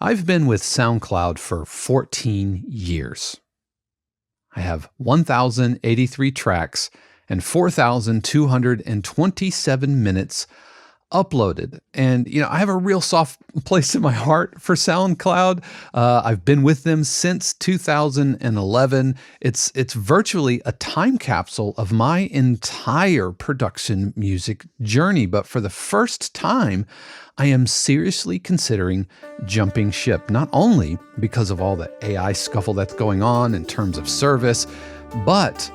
I've been with SoundCloud for 14 years. I have 1,083 tracks and 4,227 minutes uploaded. And, I have a real soft place in my heart for SoundCloud. I've been with them since 2011. It's virtually a time capsule of my entire production music journey. But for the first time, I am seriously considering jumping ship, not only because of all the AI scuffle that's going on in terms of service, but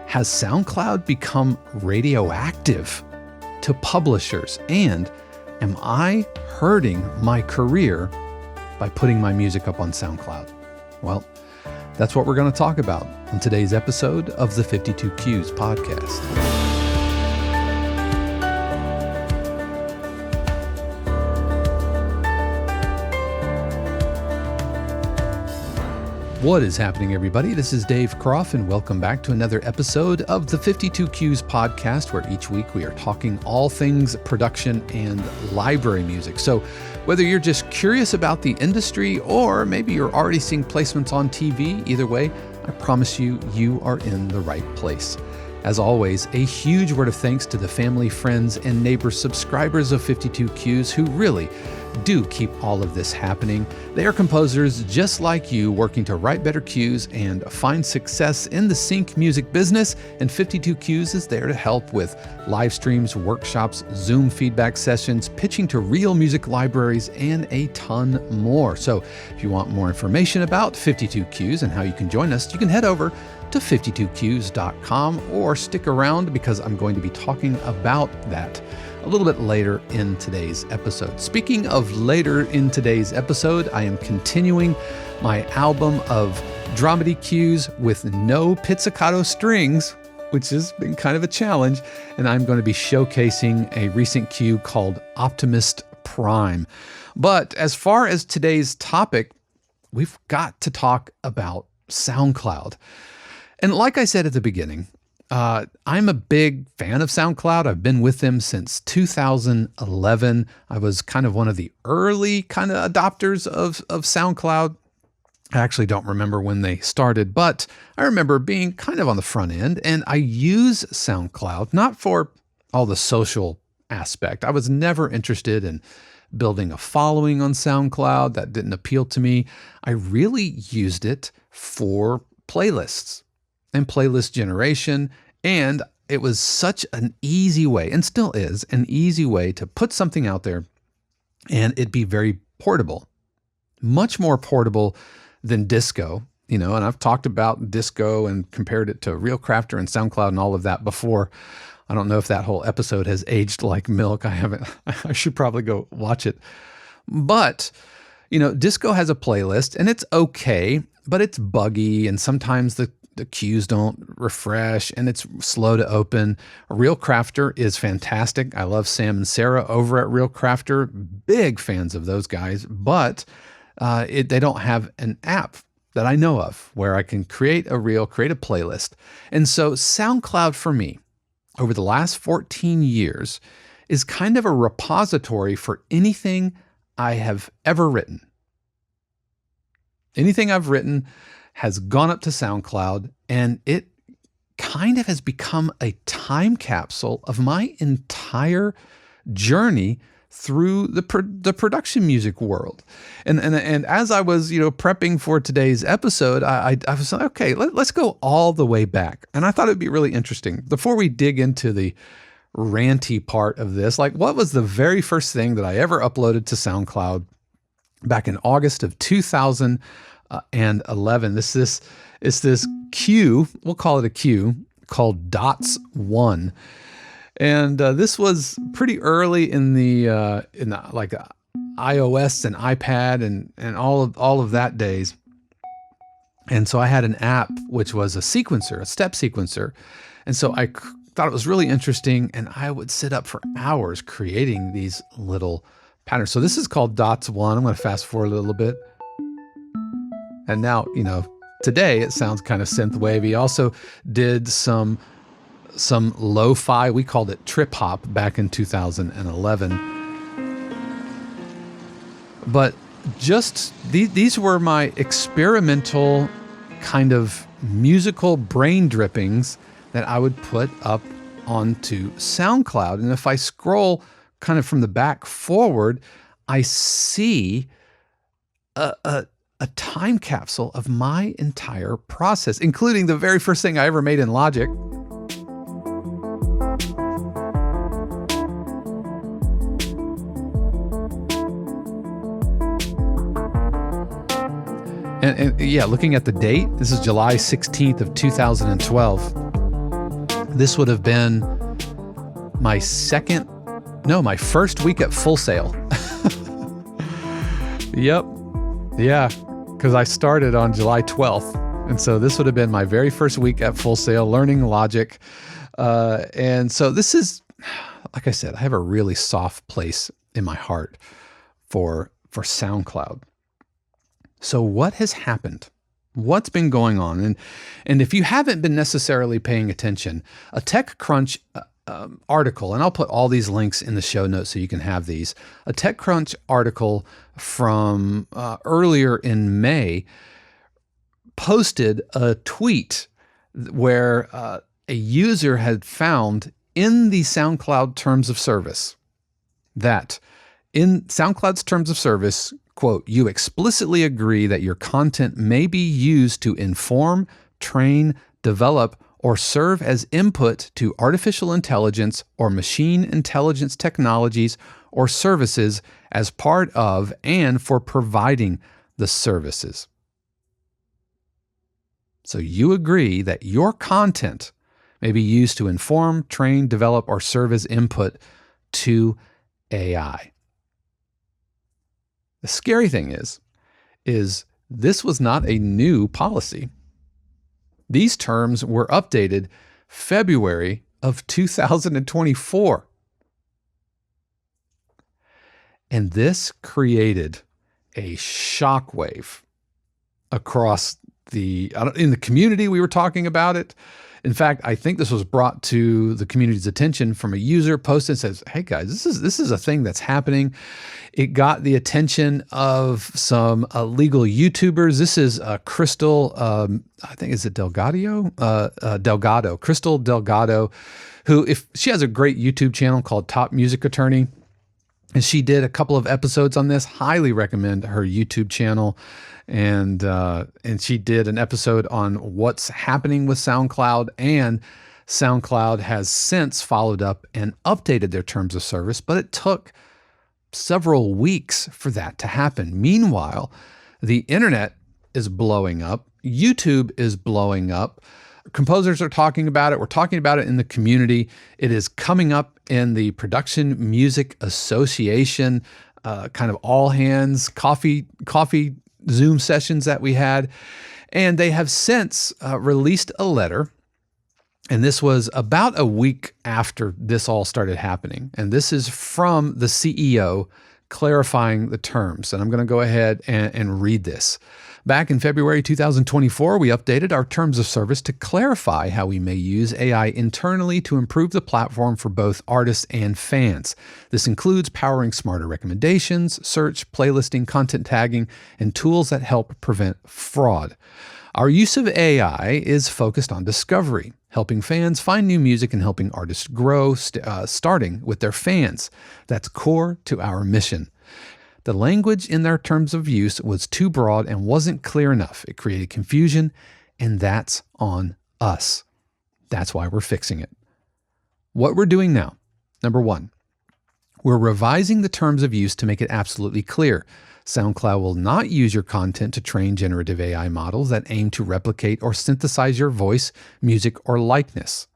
has SoundCloud become radioactive to publishers? And am I hurting my career by putting my music up on SoundCloud? Well, that's what we're going to talk about on today's episode of the 52 Qs podcast. What is happening, everybody? This is Dave Kropf, and welcome back to another episode of the 52 Qs podcast, where each week we are talking all things production and library music. So whether you're just curious about the industry or maybe you're already seeing placements on TV, either way, I promise you, you are in the right place. As always, a huge word of thanks to the family, friends, and neighbor subscribers of 52 Qs who really do keep all of this happening. They are composers just like you, working to write better cues and find success in the sync music business, and 52 Qs is there to help with live streams, workshops, Zoom feedback sessions, pitching to real music libraries, and a ton more. So if you want more information about 52 Qs and how you can join us, you can head over to 52qs.com or stick around, because I'm going to be talking about that a little bit later in today's episode. Speaking of later in today's episode, I am continuing my album of dramedy cues with no pizzicato strings, which has been kind of a challenge, and I'm going to be showcasing a recent cue called Optimist Prime. But as far as today's topic, we've got to talk about SoundCloud. And like I said at the beginning, I'm a big fan of SoundCloud. I've been with them since 2011. I was kind of one of the early kind of adopters of SoundCloud. I actually don't remember when they started, but I remember being kind of on the front end. And I use SoundCloud not for all the social aspect. I was never interested in building a following on SoundCloud. That didn't appeal to me. I really used it for playlists and playlist generation, and it was such an easy way, and still is an easy way, to put something out there and it be very portable, much more portable than Disco, and I've talked about Disco and compared it to Real Crafter and SoundCloud and all of that before. I don't know if that whole episode has aged like milk. I should probably go watch it. But, Disco has a playlist and it's okay, but it's buggy, and sometimes the cues don't refresh and it's slow to open. Real Crafter is fantastic. I love Sam and Sarah over at Real Crafter. Big fans of those guys, but they don't have an app that I know of where I can create a playlist. And so SoundCloud for me over the last 14 years is kind of a repository for anything I have ever written. Anything I've written has gone up to SoundCloud, and it kind of has become a time capsule of my entire journey through the production music world. And as I was, prepping for today's episode, I was like, okay, let's go all the way back. And I thought it'd be really interesting before we dig into the ranty part of this. Like, what was the very first thing that I ever uploaded to SoundCloud back in August of 2011? This cue, we'll call it a cue, called Dots 1. And this was pretty early in the iOS and iPad and all of that days. And so I had an app which was a sequencer, a step sequencer. And so I thought it was really interesting, and I would sit up for hours creating these little patterns. So this is called Dots 1. I'm going to fast forward a little bit. And now, today it sounds kind of synth wavy. Also did some lo-fi. We called it trip hop back in 2011. But just these were my experimental kind of musical brain drippings that I would put up onto SoundCloud. And if I scroll kind of from the back forward, I see a time capsule of my entire process, including the very first thing I ever made in Logic. And yeah, looking at the date, this is July 16th of 2012. This would have been my first week at Full Sail. Yep. Yeah, because I started on July 12th. And so this would have been my very first week at Full Sail, learning Logic. And so this is, like I said, I have a really soft place in my heart for SoundCloud. So what has happened? What's been going on? And if you haven't been necessarily paying attention, a TechCrunch article, and I'll put all these links in the show notes so you can have these. A TechCrunch article from earlier in May posted a tweet where a user had found in the SoundCloud terms of service that in SoundCloud's terms of service, quote, "You explicitly agree that your content may be used to inform, train, develop, or serve as input to artificial intelligence or machine intelligence technologies or services as part of and for providing the services." So you agree that your content may be used to inform, train, develop, or serve as input to AI. The scary thing is this was not a new policy. These terms were updated February of 2024. And this created a shockwave across in the community. We were talking about it. In fact, I think this was brought to the community's attention from a user posted and says, "Hey guys, this is a thing that's happening." It got the attention of some legal YouTubers. This is Crystal, I think is it Delgado, Crystal Delgado, who she has a great YouTube channel called Top Music Attorney. And she did a couple of episodes on this. Highly recommend her YouTube channel. And she did an episode on what's happening with SoundCloud, and SoundCloud has since followed up and updated their terms of service, but it took several weeks for that to happen. Meanwhile, the internet is blowing up. YouTube is blowing up. Composers are talking about it. We're talking about it in the community. It is coming up in the Production Music Association, kind of all hands coffee Zoom sessions that we had. And they have since released a letter. And this was about a week after this all started happening. And this is from the CEO clarifying the terms. And I'm going to go ahead and read this. Back in February 2024, we updated our terms of service to clarify how we may use AI internally to improve the platform for both artists and fans. This includes powering smarter recommendations, search, playlisting, content tagging, and tools that help prevent fraud. Our use of AI is focused on discovery, helping fans find new music and helping artists grow, starting with their fans. That's core to our mission. The language in their terms of use was too broad and wasn't clear enough. It created confusion, and that's on us. That's why we're fixing it. What we're doing now, number one, we're revising the terms of use to make it absolutely clear. SoundCloud will not use your content to train generative AI models that aim to replicate or synthesize your voice, music, or likeness.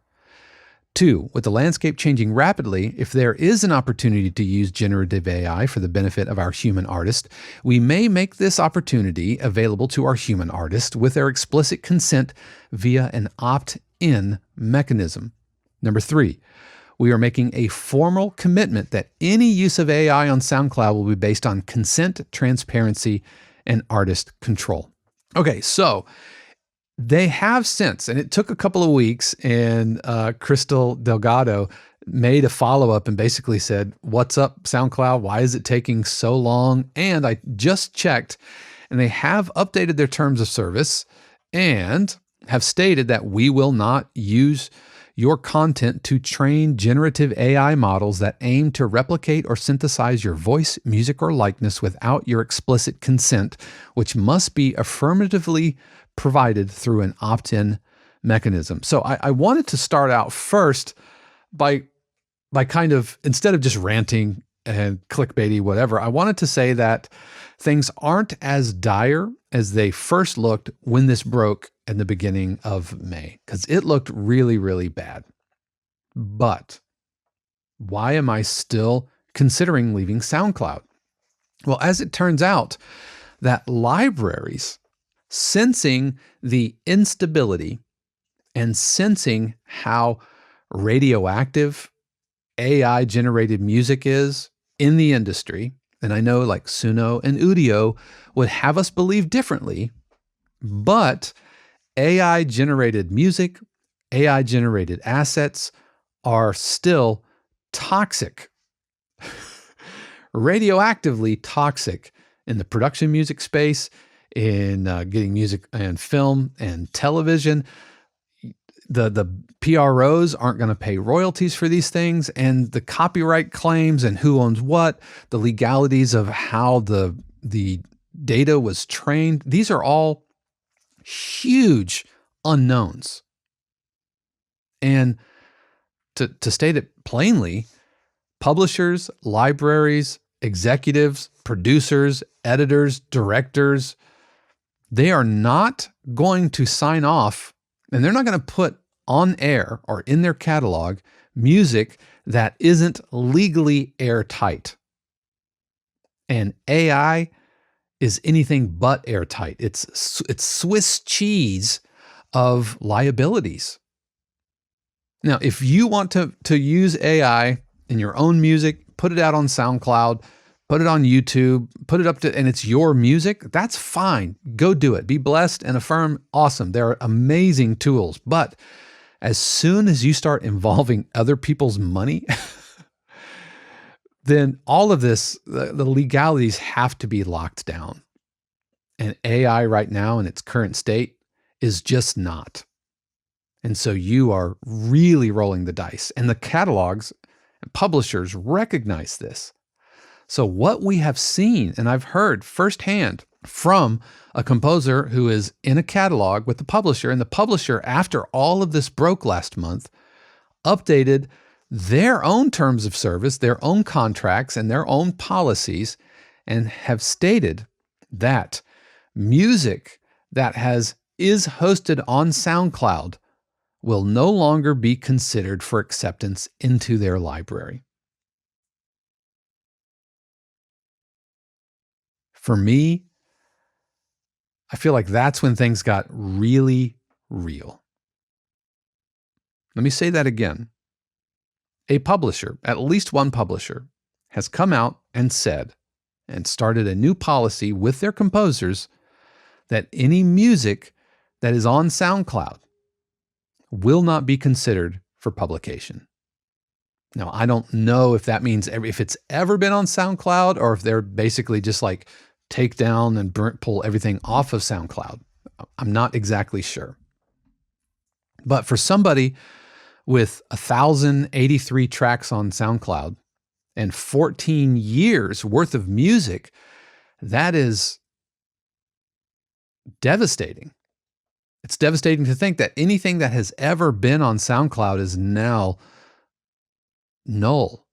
Two, with the landscape changing rapidly, if there is an opportunity to use generative AI for the benefit of our human artist, we may make this opportunity available to our human artist with their explicit consent via an opt-in mechanism. Number three, we are making a formal commitment that any use of AI on SoundCloud will be based on consent, transparency, and artist control. Okay, so they have since, and it took a couple of weeks, and Crystal Delgado made a follow-up and basically said, "What's up, SoundCloud? Why is it taking so long?" And I just checked, and they have updated their terms of service and have stated that we will not use your content to train generative AI models that aim to replicate or synthesize your voice, music, or likeness without your explicit consent, which must be affirmatively provided through an opt-in mechanism. So I wanted to start out first by kind of, instead of just ranting and clickbaity, whatever, I wanted to say that things aren't as dire as they first looked when this broke in the beginning of May, because it looked really, really bad. But why am I still considering leaving SoundCloud? Well, as it turns out, that libraries, sensing the instability and sensing how radioactive AI-generated music is in the industry, and I know like Suno and Udio would have us believe differently, but AI-generated music, AI-generated assets are still toxic, radioactively toxic in the production music space, in getting music and film and television. The PROs aren't going to pay royalties for these things, and the copyright claims and who owns what, the legalities of how the data was trained, these are all huge unknowns. And to state it plainly, publishers, libraries, executives, producers, editors, directors, they are not going to sign off, and they're not going to put on air or in their catalog music that isn't legally airtight. And AI is anything but airtight. It's Swiss cheese of liabilities. Now, if you want to use AI in your own music, put it out on SoundCloud, put it on YouTube, put it up to, and it's your music, that's fine. Go do it. Be blessed and affirm. Awesome. They're amazing tools. But as soon as you start involving other people's money, then all of this, the legalities have to be locked down. And AI right now in its current state is just not. And so you are really rolling the dice. And the catalogs and publishers recognize this. So what we have seen, and I've heard firsthand from a composer who is in a catalog with the publisher, and the publisher, after all of this broke last month, updated their own terms of service, their own contracts, and their own policies, and have stated that music that is hosted on SoundCloud will no longer be considered for acceptance into their library. For me, I feel like that's when things got really real. Let me say that again. A publisher, at least one publisher, has come out and said, and started a new policy with their composers, that any music that is on SoundCloud will not be considered for publication. Now, I don't know if that means if it's ever been on SoundCloud, or if they're basically just like take down and pull everything off of SoundCloud. I'm not exactly sure. But for somebody with 1,083 tracks on SoundCloud and 14 years worth of music, that is devastating. It's devastating to think that anything that has ever been on SoundCloud is now null,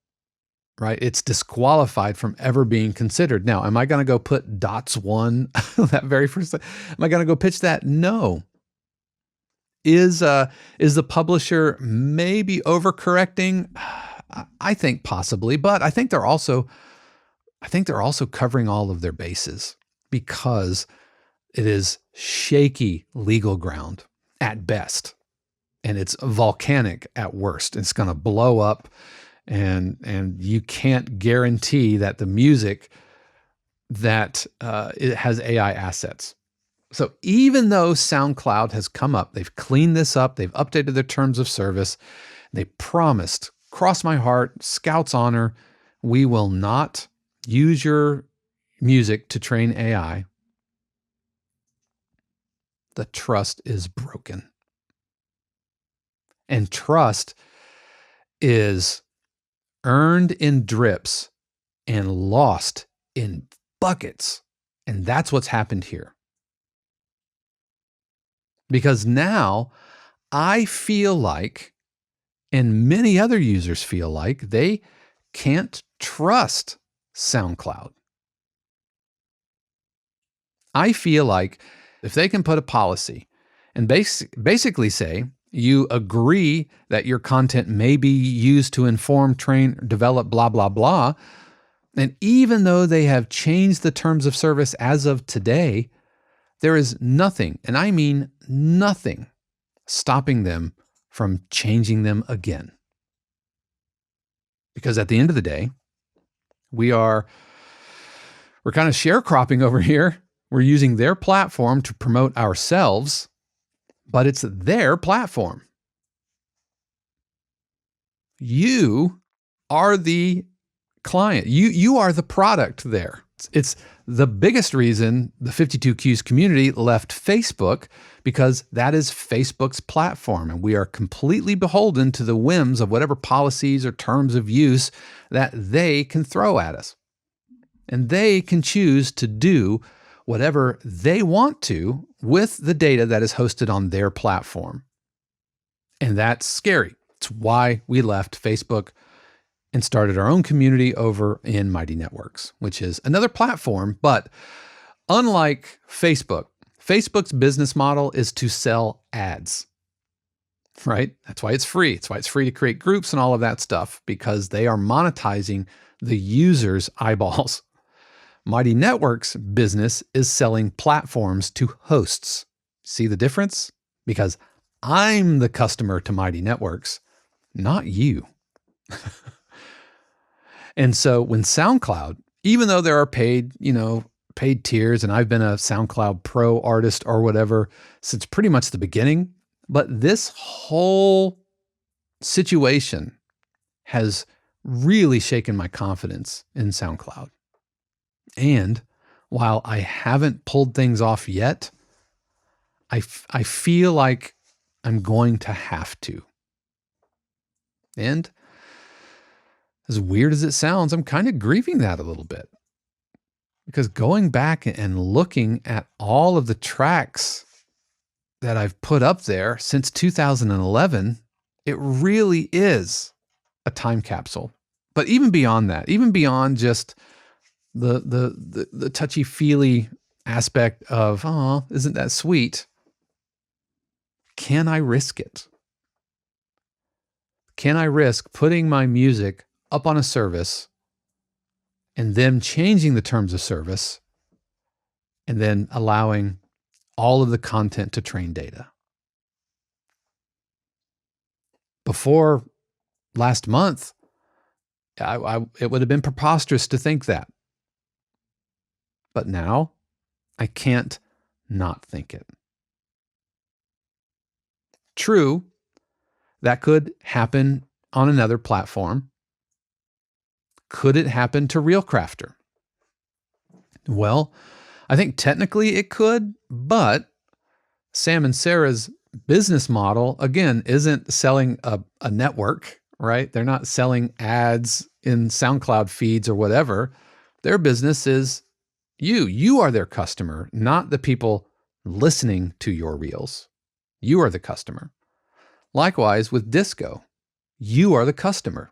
right? It's disqualified from ever being considered. Now, am I going to go put Dots One, that very first, am I going to go pitch that? No. Is the publisher maybe overcorrecting? I think possibly, but I think they're also covering all of their bases, because it is shaky legal ground at best, and it's volcanic at worst. It's going to blow up, and you can't guarantee that the music that it has AI assets. So even though SoundCloud has come up, they've cleaned this up, they've updated their terms of service, they promised cross my heart, Scout's honor, we will not use your music to train AI. The trust is broken. And trust is earned in drips and lost in buckets. And that's what's happened here. Because now I feel like, and many other users feel like, they can't trust SoundCloud. I feel like if they can put a policy and basically say, you agree that your content may be used to inform, train, develop, blah, blah, blah. And even though they have changed the terms of service as of today, there is nothing, and I mean nothing, stopping them from changing them again. Because at the end of the day, we're kind of sharecropping over here. We're using their platform to promote ourselves, but it's their platform. You are the client. You are the product there. It's the biggest reason the 52Qs community left Facebook, because that is Facebook's platform, and we are completely beholden to the whims of whatever policies or terms of use that they can throw at us. And they can choose to do whatever they want to with the data that is hosted on their platform. And that's scary. It's why we left Facebook and started our own community over in Mighty Networks, which is another platform. But unlike Facebook, Facebook's business model is to sell ads, right? That's why it's free. It's why it's free to create groups and all of that stuff, because they are monetizing the user's eyeballs. Mighty Networks' business is selling platforms to hosts. See the difference? Because I'm the customer to Mighty Networks, not you. And so when SoundCloud, even though there are paid tiers, and I've been a SoundCloud Pro artist or whatever since pretty much the beginning, but this whole situation has really shaken my confidence in SoundCloud. And while I haven't pulled things off yet, I feel like I'm going to have to. And as weird as it sounds, I'm kind of grieving that a little bit. Because going back and looking at all of the tracks that I've put up there since 2011, it really is a time capsule. But even beyond that, even beyond just the touchy-feely aspect of, oh, isn't that sweet? Can I risk it? Can I risk putting my music up on a service and them changing the terms of service and then allowing all of the content to train data? Before last month, it would have been preposterous to think that. But now, I can't not think it. True, that could happen on another platform. Could it happen to Realcrafter? Well, I think technically it could, but Sam and Sarah's business model, again, isn't selling a network, right? They're not selling ads in SoundCloud feeds or whatever. Their business is you. You are their customer, not the people listening to your reels. You are the customer. Likewise with Disco, you are the customer.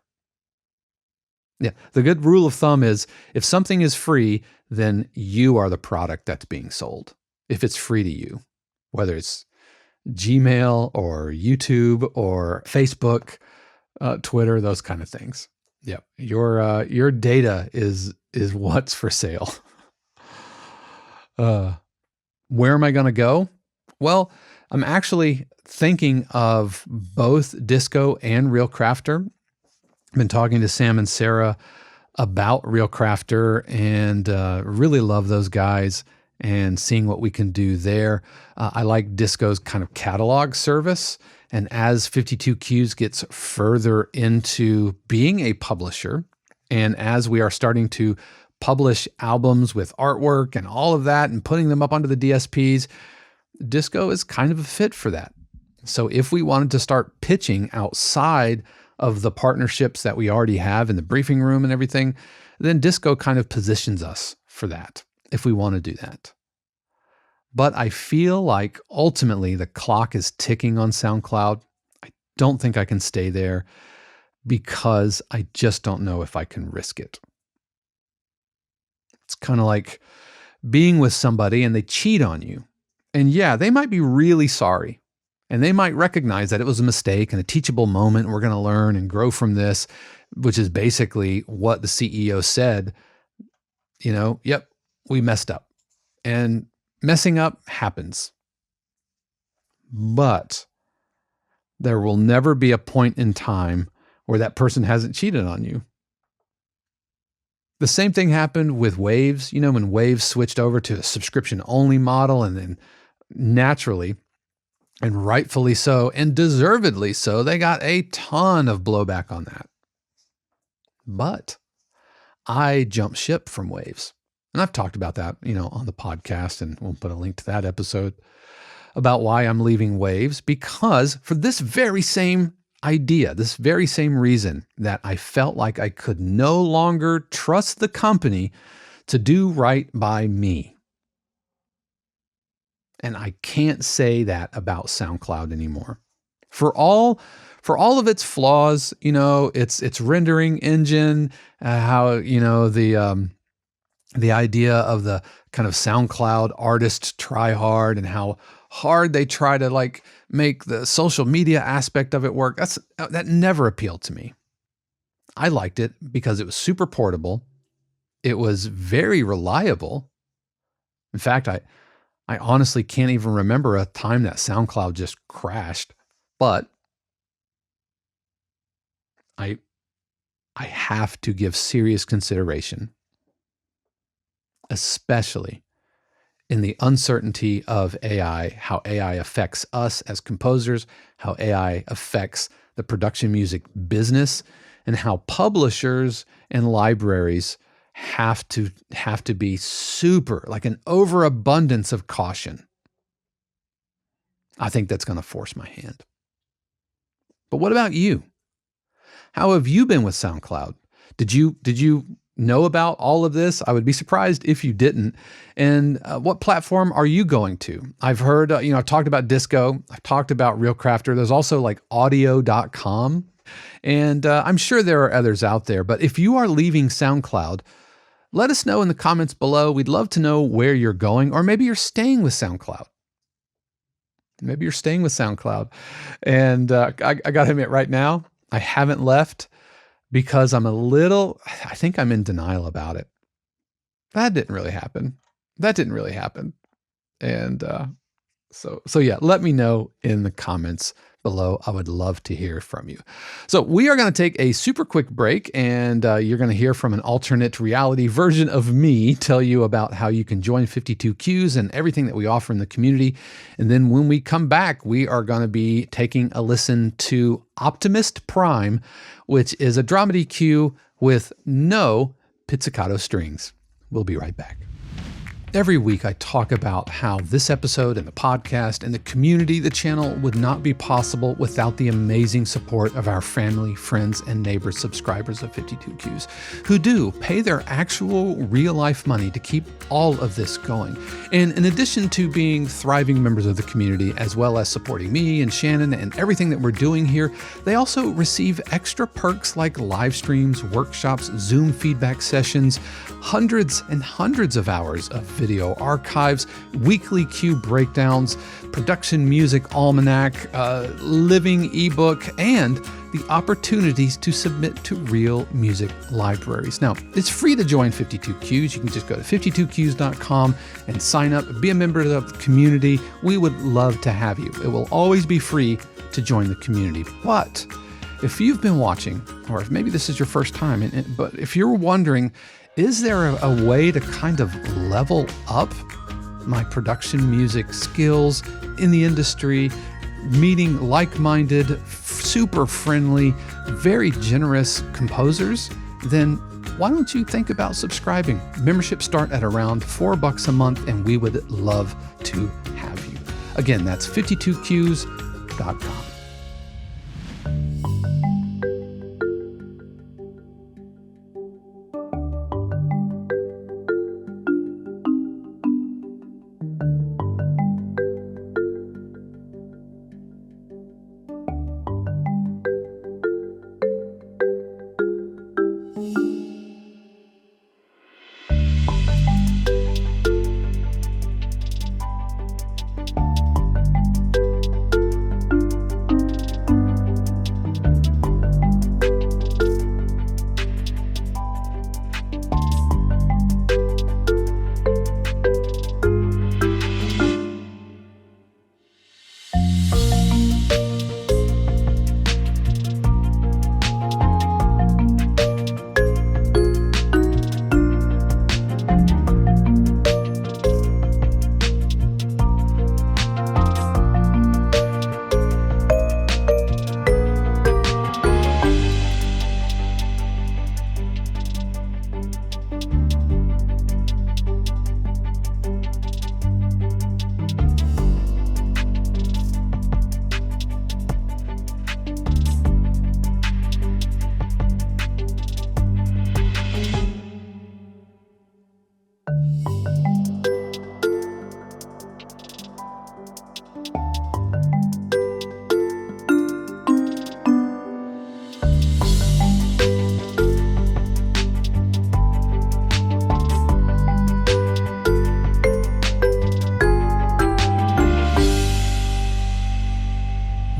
Yeah, the good rule of thumb is if something is free, then you are the product that's being sold. If it's free to you, whether it's Gmail or YouTube or Facebook, Twitter, those kind of things. Yeah, your data is what's for sale. Where am I going to go? Well, I'm actually thinking of both Disco and Realcrafter. I've been talking to Sam and Sarah about Realcrafter and really love those guys. and seeing what we can do there. I like Disco's kind of catalog service. And as 52Qs gets further into being a publisher, and as we are starting to publish albums with artwork and all of that and putting them up onto the DSPs, Disco is kind of a fit for that. So if we wanted to start pitching outside of the partnerships that we already have in the briefing room and everything, then Disco kind of positions us for that if we want to do that. But I feel like ultimately the clock is ticking on SoundCloud. I don't think I can stay there because I just don't know if I can risk it. It's kind of like being with somebody and they cheat on you. And yeah, they might be really sorry. And they might recognize that it was a mistake and a teachable moment. We're going to learn and grow from this, which is basically what the CEO said. Yep, we messed up. And messing up happens. But there will never be a point in time where that person hasn't cheated on you. The same thing happened with Waves. When Waves switched over to a subscription-only model, and then naturally, and rightfully so, and deservedly so, they got a ton of blowback on that. But I jumped ship from Waves. And I've talked about that, on the podcast, and we'll put a link to that episode about why I'm leaving Waves, because for this very same idea, this very same reason, that I felt like I could no longer trust the company to do right by me. And I can't say that about SoundCloud anymore. For all of its flaws, its rendering engine, how the idea of the kind of SoundCloud artist try hard, and how hard they try to make the social media aspect of it work. That never appealed to me. I liked it because it was super portable. It was very reliable. In fact, I honestly can't even remember a time that SoundCloud just crashed, but I have to give serious consideration, especially in the uncertainty of AI, how AI affects us as composers, how AI affects the production music business, and how publishers and libraries have to be super, like an overabundance of caution. I think that's going to force my hand. But what about you? How have you been with SoundCloud? Did you know about all of this? I would be surprised if you didn't. And what platform are you going to? I've heard, I've talked about Disco. I've talked about RealCrafter. There's also audio.com. And I'm sure there are others out there. But if you are leaving SoundCloud, let us know in the comments below. We'd love to know where you're going, or maybe you're staying with SoundCloud. And I got to admit right now, I haven't left because I think I'm in denial about it. That didn't really happen. And so yeah, let me know in the comments below. I would love to hear from you. So we are going to take a super quick break, and you're going to hear from an alternate reality version of me tell you about how you can join 52Qs and everything that we offer in the community. And then when we come back, we are going to be taking a listen to Optimist Prime, which is a dramedy cue with no pizzicato strings. We'll be right back. Every week I talk about how this episode and the podcast and the community, the channel, would not be possible without the amazing support of our family, friends, and neighbors, subscribers of 52Qs, who do pay their actual real-life money to keep all of this going. And in addition to being thriving members of the community, as well as supporting me and Shannon and everything that we're doing here, they also receive extra perks like live streams, workshops, Zoom feedback sessions, hundreds and hundreds of hours of video archives, weekly cue breakdowns, production music almanac, living ebook, and the opportunities to submit to real music libraries. Now, it's free to join 52Qs. You can just go to 52qs.com and sign up, be a member of the community. We would love to have you. It will always be free to join the community. But if you've been watching, or if maybe this is your first time, but if you're wondering, is there a way to kind of level up my production music skills in the industry, meeting like-minded, super friendly, very generous composers, then why don't you think about subscribing? Memberships start at around $4 a month, and we would love to have you. Again, that's 52cues.com.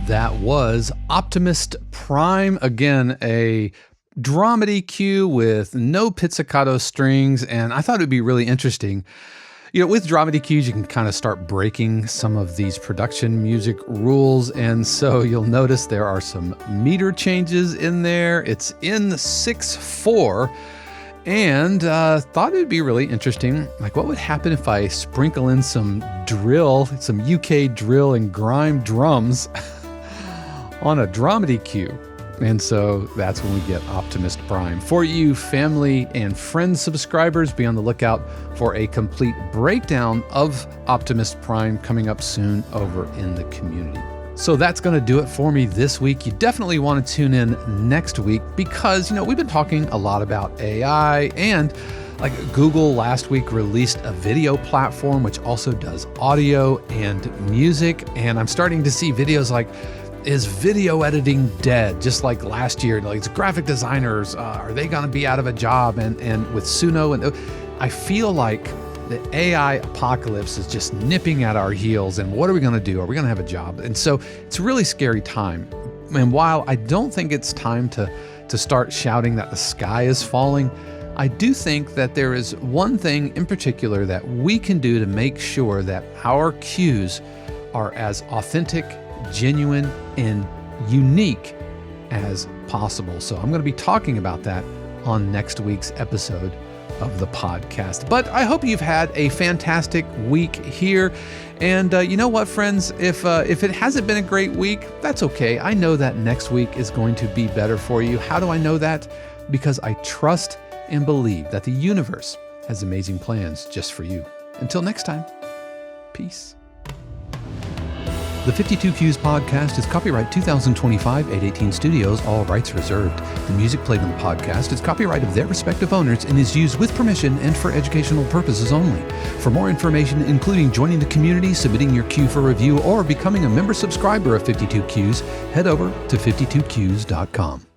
That was Optimist Prime. Again, a dramedy cue with no pizzicato strings, and I thought it would be really interesting. With dramedy cues, you can kind of start breaking some of these production music rules, and so you'll notice there are some meter changes in there. It's in 6/4, and thought it'd be really interesting. Like, what would happen if I sprinkle in some drill, some UK drill and grime drums on a dramedy cue? And so that's when we get Optimist Prime. For you family and friends subscribers, be on the lookout for a complete breakdown of Optimist Prime coming up soon over in the community. So that's going to do it for me this week. You definitely want to tune in next week because, we've been talking a lot about AI, and like Google last week released a video platform which also does audio and music. And I'm starting to see videos like, is video editing dead? Just like last year, like graphic designers, are they going to be out of a job? And with Suno, and I feel like the AI apocalypse is just nipping at our heels. And what are we going to do? Are we going to have a job? And so it's a really scary time. And while I don't think it's time to start shouting that the sky is falling, I do think that there is one thing in particular that we can do to make sure that our cues are as authentic, genuine, and unique as possible. So I'm going to be talking about that on next week's episode of the podcast. But I hope you've had a fantastic week here. And you know what, friends? If it hasn't been a great week, that's okay. I know that next week is going to be better for you. How do I know that? Because I trust and believe that the universe has amazing plans just for you. Until next time, peace. The 52 Cues podcast is copyright 2025 818 Studios, all rights reserved. The music played on the podcast is copyright of their respective owners and is used with permission and for educational purposes only. For more information, including joining the community, submitting your cue for review, or becoming a member subscriber of 52 Cues, head over to 52cues.com.